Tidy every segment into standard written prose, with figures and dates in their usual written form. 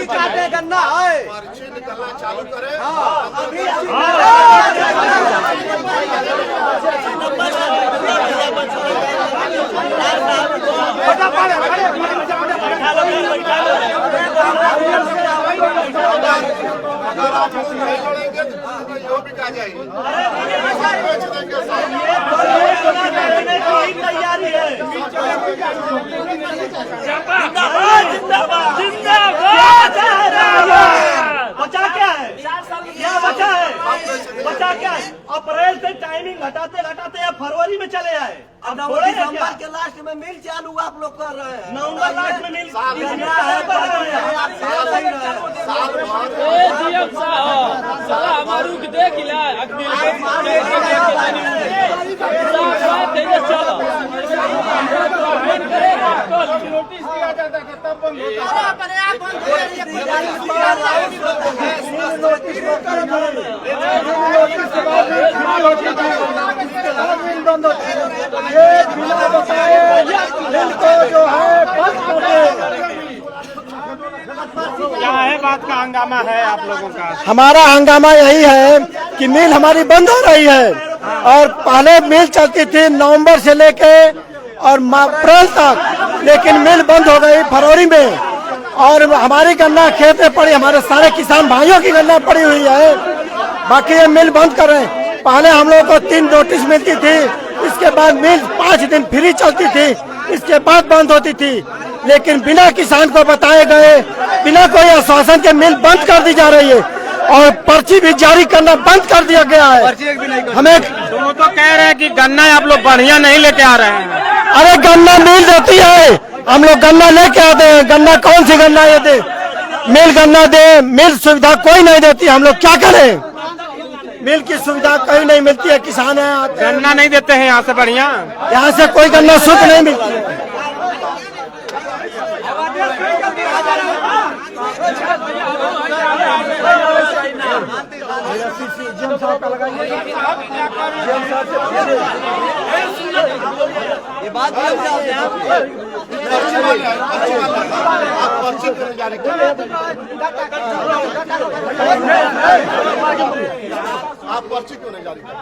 काटे गन्ना है निकलना चालू करे। अगर आप नहीं लड़ेंगे तो यो बिका जाएगी। तैयारी है। बचा क्या है? क्या बचा है? बचा क्या है? अप्रैल से टाइमिंग घटाते घटाते अब फरवरी में चले आए। अब दिसंबर के लास्ट में मिल चालू आप लोग कर रहे हैं। नवंबर लास्ट में मिल देख नोटिस दिया जाता है तब बंद जो है क्या है बात का हंगामा है आप लोगों का? हमारा हंगामा यही है कि मिल हमारी बंद हो रही है और पहले मिल चलती थी नवंबर से लेके और अप्रैल तक, लेकिन मिल बंद हो गई फरवरी में और हमारी गन्ना खेत में पड़ी, हमारे सारे किसान भाइयों की गन्ना पड़ी हुई है। बाकी ये मिल बंद कर रहे हैं। पहले हम लोगों को 3 नोटिस मिलती थी, इसके बाद मिल 5 दिन फ्री चलती थी, इसके बाद बंद होती थी, लेकिन बिना किसान को बताए गए, बिना कोई आश्वासन के मिल बंद कर दी जा रही है और पर्ची भी जारी करना बंद कर दिया गया है। हमें वो तो कह रहे हैं कि गन्ना आप लोग बढ़िया नहीं लेके आ रहे हैं। अरे गन्ना मिल देती है, हम लोग गन्ना लेके आते हैं। गन्ना कौन सी गन्ना ये दे? मिल गन्ना दे, मिल सुविधा कोई नहीं देती, हम लोग क्या करें? मिल की सुविधा कहीं नहीं मिलती है। किसान है, गन्ना नहीं देते हैं यहाँ से बढ़िया, यहाँ से कोई गन्ना शुद्ध नहीं मिलती है। ये बात आप पर्ची क्यों नहीं जारी करते?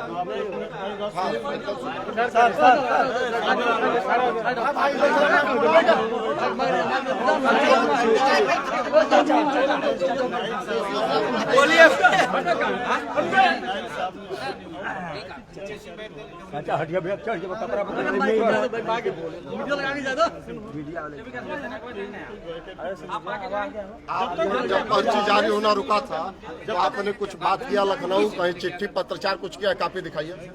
बोलिए जब पर्ची जारी होना रुका था, जब आपने कुछ बात किया लखनऊ, कहीं चिट्ठी पत्रचार कुछ किया, कापी दिखाइए।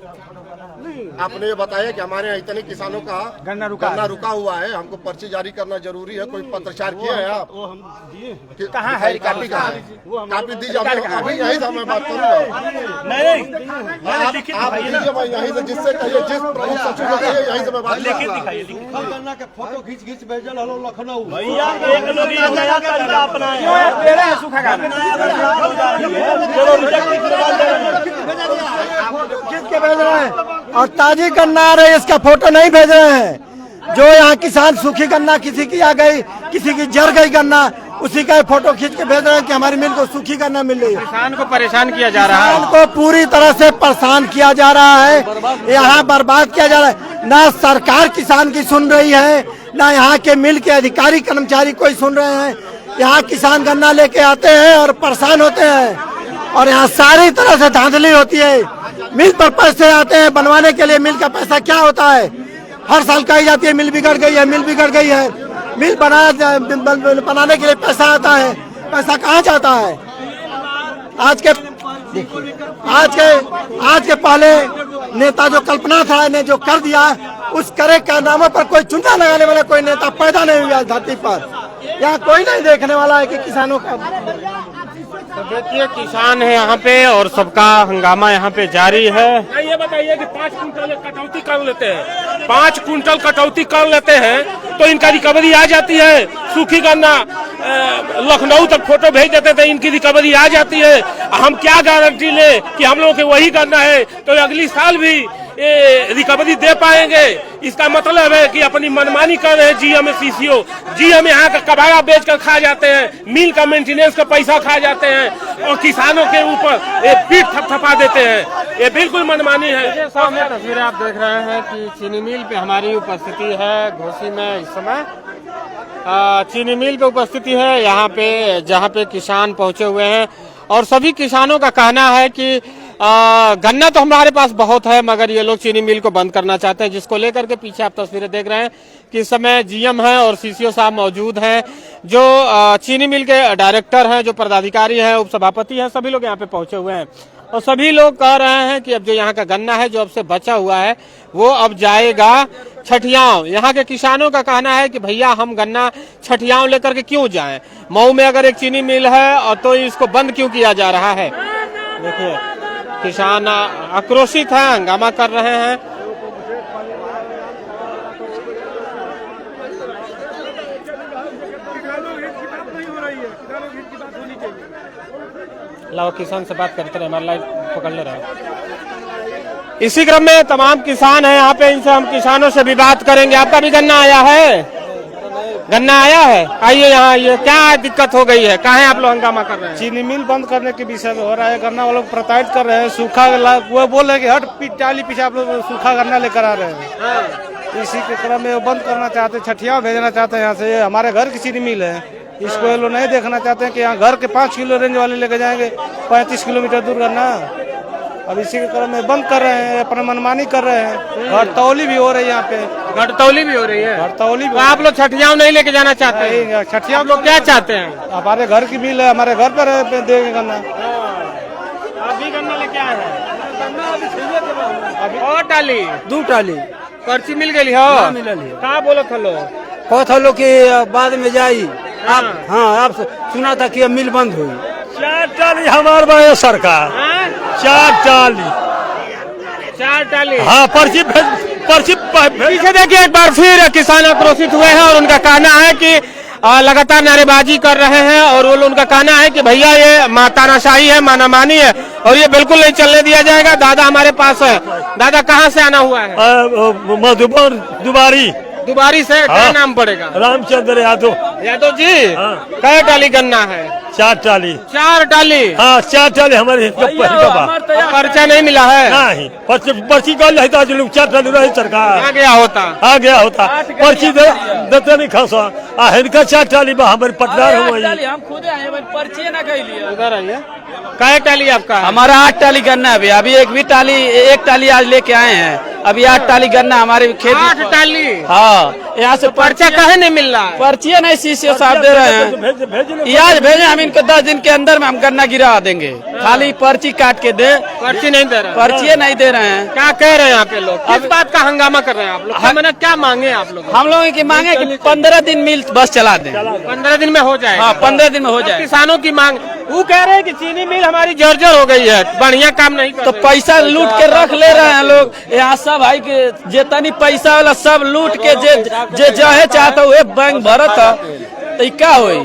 आपने ये बताया कि हमारे यहाँ इतने किसानों का गन्ना रुका हुआ है, हमको पर्ची जारी करना जरूरी है। कोई पत्रचार किए हैं आप? कहाँ है कापी? कहाँ कापी दीजिए, अभी यही था मैं बात करूँगा। आप दीजिए, मैं यहीं से जिससे कहिए, जिस प्रमुख सचिव को कहिए, यहीं से मैं बात करूँगा। गन्ना के फोटो खींच भेजल हलो लखनऊ। भैया एक लोग ये नया तरीका अपनाए खींच के भेज रहे हैं और ताजी गन्ना आ रही है, इसका फोटो नहीं भेज रहे हैं। जो यहाँ किसान सूखी गन्ना किसी की आ गई, किसी की जर गई गन्ना, उसी का फोटो खींच के भेज रहे हैं कि हमारी मिल को सूखी गन्ना मिल रही है। किसान को परेशान किया जा रहा है, किसान को पूरी तरह से परेशान किया जा रहा है, यहाँ बर्बाद किया जा रहा है। ना सरकार किसान की सुन रही है, ना यहाँ के मिल के अधिकारी कर्मचारी कोई सुन रहे हैं। यहाँ किसान गन्ना लेके आते हैं और परेशान होते हैं और यहाँ सारी तरह से धांधली होती है। मिल पर पैसे आते हैं बनवाने के लिए, मिल का पैसा क्या होता है? हर साल कही जाती है मिल बिगड़ गई है, मिल बिगड़ गई है। मिल बनाने के लिए पैसा आता है, पैसा कहाँ जाता है? आज के पहले नेता जो कल्पना था ने जो कर दिया, उस करे कारनामों पर कोई चुनाव लगाने वाला कोई नेता पैदा नहीं हुआ धरती पर। यहाँ कोई नहीं देखने वाला है कि किसानों का। तो देखिए किसान है यहाँ पे और सबका हंगामा यहाँ पे जारी है। ये बताइए कि 5 कुंटल कटौती कर लेते हैं, 5 कुंटल कटौती कर लेते हैं तो इनका रिकवरी आ जाती है। सूखी गन्ना लखनऊ तक फोटो भेज देते थे, इनकी रिकवरी आ जाती है। हम क्या गारंटी ले कि हम लोगों के वही गन्ना है तो अगली साल भी रिकवरी दे पाएंगे। इसका मतलब है कि अपनी मनमानी कर रहे हैं जीएम सीसीओ। जीएम यहाँ का कबाड़ा बेच कर खा जाते हैं, मिल का मेंटेनेंस का पैसा खा जाते हैं और किसानों के ऊपर एक पीठ थपथपा देते हैं। ये बिल्कुल मनमानी है। सामने तस्वीरें आप देख रहे हैं कि चीनी मिल पे हमारी उपस्थिति है घोसी में। इस समय चीनी मिल पे उपस्थिति है यहाँ पे, जहाँ पे किसान पहुंचे हुए हैं और सभी किसानों का कहना है कि गन्ना तो हमारे पास बहुत है, मगर ये लोग चीनी मिल को बंद करना चाहते हैं, जिसको लेकर के पीछे आप तस्वीरें देख रहे हैं कि इस समय जीएम है और सीसीओ साहब मौजूद हैं, जो चीनी मिल के डायरेक्टर हैं, जो पदाधिकारी हैं, उप सभापति हैं, सभी लोग यहाँ पे पहुंचे हुए हैं और सभी लोग कह रहे हैं कि अब जो यहाँ का गन्ना है जो अब से बचा हुआ है वो अब जाएगा छठियाव। यहाँ के किसानों का कहना है कि भैया हम गन्ना छठियाव लेकर के क्यों जाएं? मऊ में अगर एक चीनी मिल है और तो इसको बंद क्यों किया जा रहा है? देखिए किसान आक्रोशित हैं, हंगामा कर रहे हैं। लाओ किसान से बात करते रहे, हमारा लाइव पकड़ ले रहे। इसी क्रम में तमाम किसान हैं यहाँ पे, इनसे हम किसानों से भी बात करेंगे। आपका भी गन्ना आया है? गन्ना आया है? आइए यहाँ आइए। क्या दिक्कत हो गई है? काहे आप लोग हंगामा कर रहे हैं? चीनी मिल बंद करने के विषय में हो रहा है। गन्ना वालों को प्रताड़ित कर रहे हैं। सूखा वो बोल रहे हैं कि हट टाली पीछे आप लोग सूखा गन्ना लेकर आ रहे हैं। इसी के क्रम में वो बंद करना चाहते हैं, छठिया भेजना चाहते हैं यहाँ से। ये हमारे घर की चीनी मिल है, इसको ये लोग नहीं देखना चाहते हैं कि यहाँ घर के 5 किलो रेंज वाले लेके जाएंगे 35 किलोमीटर दूर गन्ना। अब इसी के क्रम में बंद कर रहे हैं, अपना मनमानी कर रहे हैं। घटतौली भी हो रही है यहाँ पे, घटतौली भी हो रही है। घटतौली भी। आप लोग छठियाव नहीं लेके जाना चाहते हैं? छठिया लोग क्या चाहते हैं? हमारे घर की मिल है, हमारे घर पर देंगे गन्ना। अभी गन्ना लेके आए हैं? और टाली 2 टाली पर्ची मिल गई हो? मिलल है। कहाँ बोलो था लोग? कहत हलो कि बाद में जाई। आप आप सुना था कि अब मिल बंद हुई। 4 टाली हमारे बा सरकार। 4 टाली 4 टाली। हाँ, पर्ची पीछे देखिए एक बार फिर किसान आक्रोशित हुए हैं और उनका कहना है कि लगातार नारेबाजी कर रहे हैं और वो उनका कहना है कि भैया ये तानाशाही है, मानामानी है और ये बिल्कुल नहीं चलने दिया जाएगा। दादा हमारे पास है। दादा कहाँ से आना हुआ है? मधुबन दुबारी से। क्या नाम पड़ेगा? रामचंद्र यादव जी। कै टाली गन्ना है? 4 टाली। 4 टाली? हाँ, 4 टाली हमारे पर्चा नहीं मिला है? नहीं, पर्ची कर ले 4 टाली रही सरकार। आ गया होता पर्ची देते नहीं खासा। इनका 4 टाली हमारे पटदार हम खुद आए, पर्ची न कैलिए। उधर आइए। कै टाली आपका? हमारा 8 टाली गन्ना है। अभी एक टाली आज लेके आए हैं। अभी 8 टाली गन्ना हमारे खेत। 8 टाली? हाँ, यहाँ से पर्चा काहे नहीं मिल रहा है? पर्ची नहीं, सीसीओ साहब दे रहे हैं। आज भेजे, हम इनको 10 दिन के अंदर में हम गन्ना गिरा देंगे। खाली पर्ची काट के दे। पर्ची नहीं दे रहे? पर्ची नहीं दे रहे हैं। क्या कह रहे हैं यहाँ के लोग? किस बात का हंगामा कर रहे हैं आप लोग? मैंने क्या मांगे आप लोग? हम लोगों की मांगे कि 15 दिन मिल बस चला दें। 15 दिन में हो जाए? हाँ, 15 दिन में हो जाए। किसानों की मांग, वो कह रहे हैं कि चीनी मिल हमारी जर्जर हो गई है, बढ़िया काम नहीं कर तो रहे। पैसा लूट के रख ले रहे हैं लोग यहाँ। सब भाई के जितनी पैसा वाला सब लूट के जे जहे चाहता है बैंक भरत है, तो क्या हुई?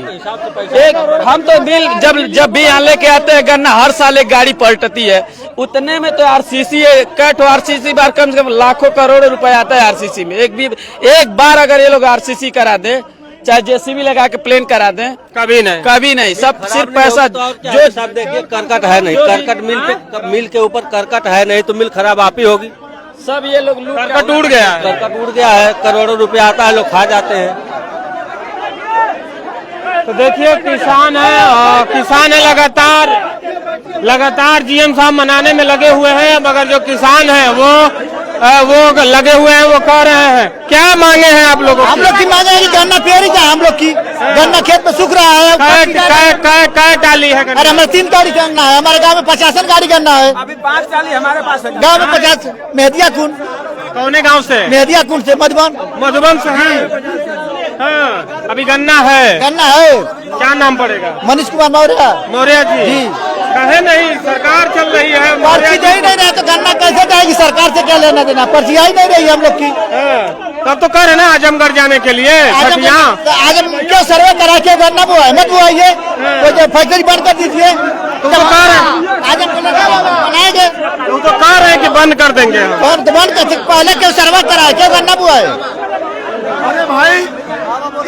एक हम तो बिल जब भी यहाँ लेके आते हैं गन्ना, हर साल एक गाड़ी पलटती है। उतने में तो आरसीसी कट आरसीसी बार कम से कम लाखों करोड़ों रुपए आता है आरसीसी में। एक बार अगर ये लोग आरसीसी करा दे, चाहे जेसीबी लगा के प्लेन करा दें, कभी नहीं। सब सिर्फ पैसा। जो सब देखिए करकट है नहीं, करकट मिल के ऊपर करकट है नहीं तो मिल खराब आप ही होगी। सब ये लोग लूट करकट उड़ गया है। करकट उड़ गया है, करोड़ों रुपए आता है, लोग खा जाते हैं। तो देखिए किसान है लगातार जीएम साहब मनाने में लगे हुए हैं, मगर जो किसान है वो लगे हुए हैं, वो कह रहे हैं। क्या मांगे हैं आप लोगों? हम लोग की मांगे है कि गन्ना पेरी का, हम लोग की गन्ना खेत में सूख रहा है। काय टाली है? अरे हमारे 3 गाड़ी गन्ना है। हमारे गाँव में 50 गाड़ी गन्ना है। अभी 5 टाली हमारे पास है। गाँव में 50। मेहदिया कुंड। कौने गांव से? मेहदिया कुंड से, मधुबन से है। हाँ, अभी गन्ना है। क्या नाम पड़ेगा? मनीष कुमार मौर्य जी। कहे नहीं, सरकार चल रही है, पर्ची दे ही नहीं रहे तो गन्ना कैसे जाएगी? सरकार से क्या लेना देना? पर्ची आई नहीं रही हम लोग की। तब तो कर है ना आजमगढ़ जाने के लिए। आजम क्यों सर्वे करा के गन्ना बुआए मत बुआइए, तो फैक्ट्री बंद कर दीजिए। तो कह रहे हैं आजम बनाएंगे। तो कह रहे हैं कि बंद कर देंगे हम। और बंद कर पहले क्यों सर्वे करा क्यों गन्ना बुआ है? अरे भाई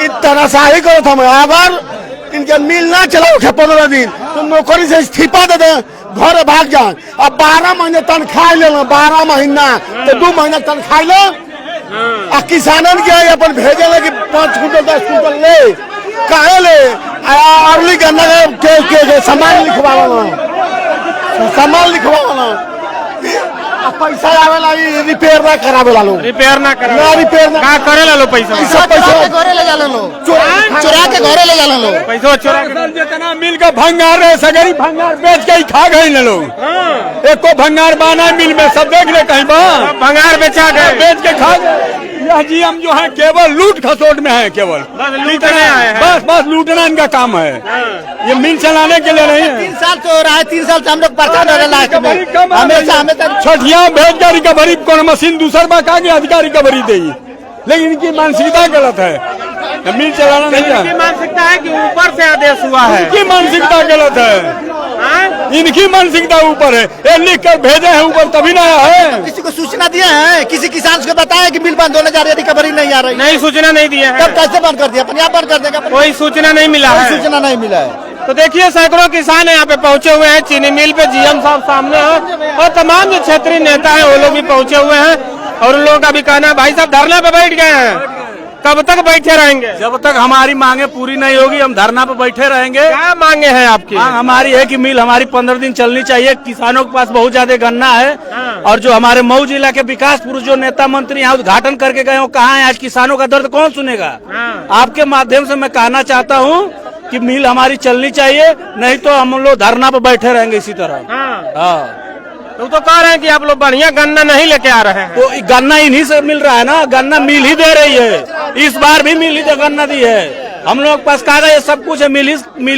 इतना साही करो था मैं अगर इनके मिल ना चला उठे 15 दिन तो नौकरी से इस्तीफा दे दे घर भाग जाए। अब 12 महीने तनख्वाह ले लो 12 महीना तो 2 महीना तनख्वाह लो और किसानन के अपन भेजे लगे 5 कुंटल 10 कुंटल ले काहे ले अर्ली गन्ना के सामान लिखवा पैसा आवेला रिपेयर ना करावेला लोग रिपेयर ना करा ना रिपेयर ना का करे लो पैसा पैसा घरे ले जाले लो चुरा के घरे ले जाले लो पैसा चुरा के जितना मिल का भंगार है सगरी भंगार बेच के ही खा गए ना लोग। एक को भंगार बाना मिल में सब देख ले कहीं भंगार बेचा गए बेच के खा गए। यह जीएम जो है केवल लूट खसोट में है, केवल बस लूटने आए हैं। बस लूटना इनका काम है, ये मिल चलाने के लिए नहीं है। 3 साल से हो रहा है 3 साल से हम लोग परेशान हो रहे लास्ट में हमेशा छठिया भेज कर रिकवरी कौन मशीन दूसर बाका के अधिकारी रिकवरी दे, लेकिन इनकी मानसिकता गलत है, मिल चलाना नहीं है। इनकी मानसिकता है कि ऊपर से आदेश हुआ है, इनकी मानसिकता गलत है, इनकी मानसिकता ऊपर है, ये लिख कर भेजे हैं ऊपर तभी ना है। किसी को सूचना दिया है? किसी किसान को बताया कि मिल बंद होने जा रही है रिकवरी नहीं आ रही? नहीं सूचना नहीं दिया है। तब कैसे बंद कर दिया? अपने आप बंद कर देगा? कोई सूचना नहीं मिला है, सूचना नहीं मिला है। तो देखिए सैकड़ों किसान यहाँ पे पहुंचे हुए हैं, चीनी मिल पे जीएम साहब सामने हैं और तमाम जो क्षेत्रीय नेता हैं वो लोग भी पहुंचे हुए हैं और उन लोगों का भी कहना है भाई साहब धरने पे बैठ गए हैं, कब तक बैठे रहेंगे? जब तक हमारी मांगे पूरी नहीं होगी हम धरना पे बैठे रहेंगे। क्या मांगे हैं आपकी? हमारी है कि मिल हमारी 15 दिन चलनी चाहिए। किसानों के पास बहुत ज्यादा गन्ना है और जो हमारे मऊ जिला के विकास पुरुष जो नेता मंत्री यहाँ उद्घाटन करके गए वो कहाँ है? आज किसानों का दर्द कौन सुनेगा? आपके माध्यम से मैं कहना चाहता हूँ कि मिल हमारी चलनी चाहिए, नहीं तो हम लोग धरना पे बैठे रहेंगे इसी तरह। हाँ तो कह रहे हैं कि आप लोग बढ़िया गन्ना नहीं लेके आ रहे हैं। तो गन्ना इन्हीं से मिल रहा है ना, गन्ना मिल ही दे रही है, इस बार भी मिल ही गन्ना दी है। हम लोग पास कागज ये सब कुछ है, मिल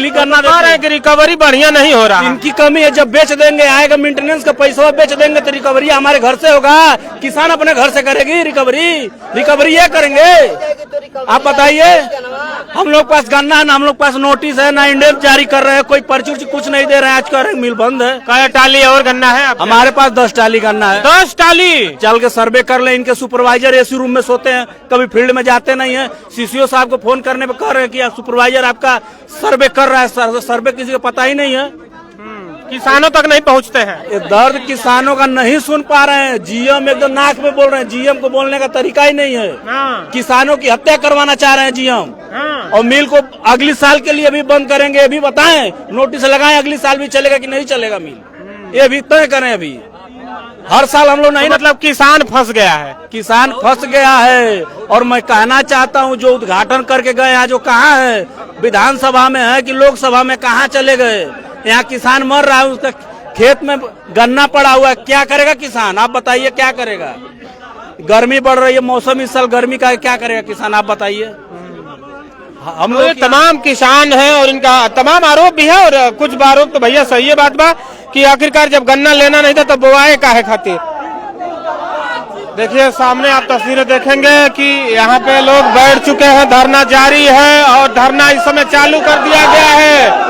ही गन्ना कह रहे हैं कि रिकवरी बढ़िया नहीं हो रहा। इनकी कमी है, जब बेच देंगे आएगा मेंटेनेंस का पैसा बेच देंगे तो रिकवरी हमारे घर से होगा, किसान अपने घर से करेगी रिकवरी ये करेंगे। आप बताइए, हम लोग पास गन्ना है ना, हम लोग पास नोटिस है ना, इंडियन जारी कर रहे हैं, कोई पर्ची कुछ नहीं दे रहे हैं। आज कह रहे हैं मिल बंद है। क्या टाली और गन्ना है? हमारे पास 10 टाली गन्ना है। 10 टाली? चल के सर्वे कर ले। इनके सुपरवाइजर एसी रूम में सोते हैं, कभी फील्ड में जाते नहीं है। सीसीओ साहब को फोन करने पे कह रहे हैं कि सुपरवाइजर आपका सर्वे कर रहा है, सर्वे किसी को पता ही नहीं है। किसानों तक नहीं पहुंचते हैं। ये दर्द किसानों का नहीं सुन पा रहे हैं। जीएम एकदम नाक में बोल रहे हैं, जीएम को बोलने का तरीका ही नहीं है। किसानों की हत्या करवाना चाह रहे हैं जीएम। और मिल को अगली साल के लिए भी बंद करेंगे, ये भी बताएं, नोटिस लगाएं अगली साल भी चलेगा कि नहीं चलेगा मिल, ये भी तय करें। अभी हर साल हम लोग नहीं, मतलब किसान फंस गया है, किसान फंस गया है। और मैं कहना चाहता हूं जो उद्घाटन करके गए हैं, जो कहाँ है, विधानसभा में है कि लोकसभा में, कहाँ चले गए? यहाँ किसान मर रहा है, उसका खेत में गन्ना पड़ा हुआ है, क्या करेगा किसान? आप बताइए क्या करेगा? गर्मी बढ़ रही है, मौसम इस साल गर्मी का है, क्या करेगा किसान? आप बताइए। हम लोग तमाम किसान हैं और इनका तमाम आरोप भी है और कुछ आरोप तो भैया सही है बात बा कि आखिरकार जब गन्ना लेना नहीं था तो बोआए काहे खातिर। देखिए सामने आप तस्वीरें देखेंगे कि यहाँ पे लोग बैठ चुके हैं, धरना जारी है और धरना इस समय चालू कर दिया गया है।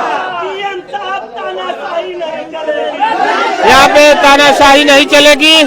यहाँ पे तानाशाही नहीं चलेगी।